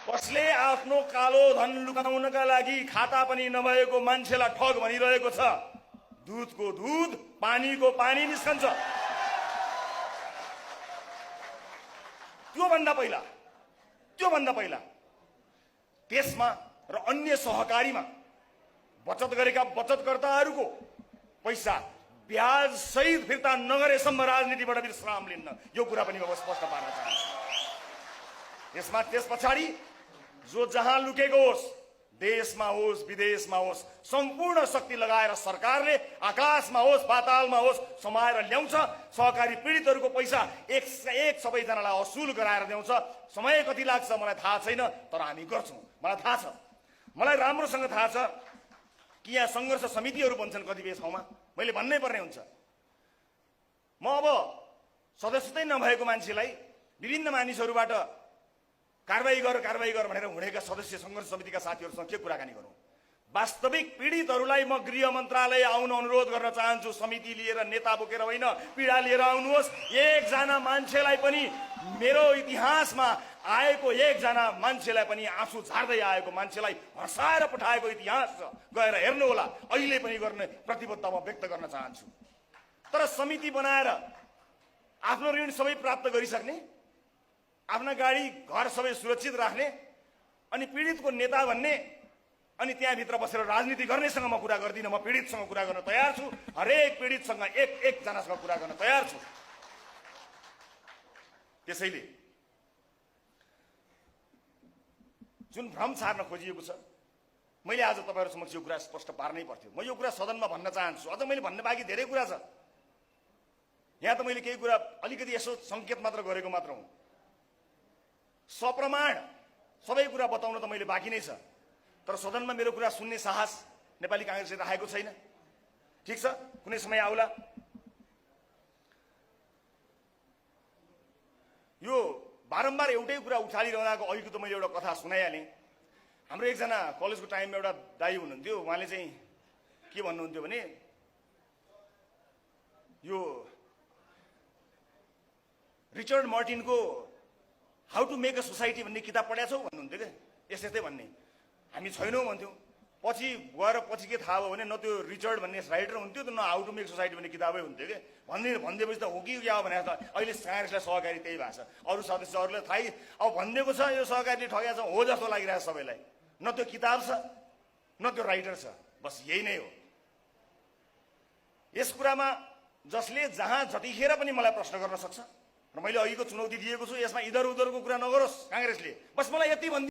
कसले आफ्नो कालो धन लुकाउनका लागि खाता पनि नभएको मान्छेलाई ठग भनिरहेको छ। दुधको दुध, पानीको पानी निस्कन्छ। त्योभन्दा पहिला त्यसमा र अन्य सहकारीमा बचत गरेका बचतकर्ताहरूको पैसा ब्याज सहित फिर्ता नगरेसम्म राजनीतिबाट विश्राम लिन्न। यो कुरा पनि म स्पष्ट पार्न चाहन्छु। यसमा त्यस पछाडि जो जहाँ लुकेको होस्, देशमा होस् विदेशमा होस्, सम्पूर्ण शक्ति लगाएर सरकारले आकाशमा होस् पातालमा होस् समाएर ल्याउँछ। सहकारी पीडितहरूको पैसा एक सबैजनालाई असुल गराएर ल्याउँछ। समय कति लाग्छ मलाई थाहा छैन, तर हामी गर्छौँ। मलाई थाहा छ, मलाई राम्रोसँग थाहा छ कि यहाँ सङ्घर्ष समितिहरू बन्छन् कतिपय ठाउँमा। मैले भन्नै पर्ने हुन्छ। म अब सदस्यतै नभएको मान्छेलाई विभिन्न मानिसहरूबाट कारबाही गर भनेर हुनेका सदस्य सङ्घर्ष समितिका साथीहरूसँग के कुराकानी गरौँ? वास्तविक पीडितहरूलाई म गृह मन्त्रालय आउन अनुरोध गर्न चाहन्छु। समिति लिएर, नेता बोकेर होइन, पीडा लिएर आउनुहोस्। एकजना मान्छेलाई पनि, मेरो इतिहासमा आएको एकजना मान्छेलाई पनि, आँसु झार्दै आएको मान्छेलाई हँसाएर पठाएको इतिहास छ। गएर हेर्नुहोला। अहिले पनि गर्ने प्रतिबद्धता म व्यक्त गर्न चाहन्छु। तर समिति बनाएर आफ्नो ऋण सबै प्राप्त गरिसक्ने, आफ्ना गाडी घर सबै सुरक्षित राख्ने अनि पीडितको नेता भन्ने अनि त्यहाँभित्र बसेर राजनीति गर्नेसँग म कुरा गर्दिनँ। म पीडितसँग कुरा गर्न तयार छु। हरेक पीडितसँग एकजनासँग कुरा गर्न तयार छु। त्यसैले जुन भ्रम छार्न खोजिएको छ, मैले आज तपाईँहरू समक्ष यो कुरा स्पष्ट पार्नै पर्थ्यो। म यो कुरा सदनमा भन्न चाहन्छु। अझ मैले भन्ने बाँकी धेरै कुरा छ। यहाँ त मैले केही कुरा अलिकति यसो सङ्केत मात्र गरेको मात्र हुँ। सप्रमाण सबै कुरा बताउन त मैले बाँकी नै छ, तर सदनमा मेरो कुरा सुन्ने साहस नेपाली काङ्ग्रेसले राखेको छैन। ठिक छ, कुनै समय आउला। यो बारम्बार एउटै कुरा उठालिरहँदाको अघिको त मैले एउटा कथा सुनाइहालेँ। हाम्रो एकजना कलेजको टाइममा एउटा दाइ हुनुहुन्थ्यो। उहाँले चाहिँ के भन्नुहुन्थ्यो भने, यो रिचर्ड मार्टिनको how to make a society भन्ने किताब पढेका छौ भन्नुहुन्थ्यो क्या। यस्तै भन्ने। हामी छैनौँ भन्थ्यौँ। पछि गएर पछि के थाहा भयो भने न त्यो रिचर्ड भन्ने राइटर हुन्थ्यो, त न हाउ टु मेक सोसाइटी भन्ने किताबै हुन्थ्यो क्या। भनिदिएपछि त हो कि क्या हो भनेर त अहिले काङ्ग्रेसलाई सहकारी त्यही भएको छ। अरू सदस्यहरूले थाहै अब भनिदिएको छ यो सहकारीले ठगेको छ हो जस्तो लागिरहेको छ सबैलाई। न त्यो किताब छ न त्यो राइटर छ। बस यही नै हो। यस कुरामा जसले जहाँ जतिखेर पनि मलाई प्रश्न गर्न सक्छ र मैले अघिको चुनौती दिएको छु। यसमा इधर उधरको कुरा नगरोस् काङ्ग्रेसले। बस मलाई यति भन्छ।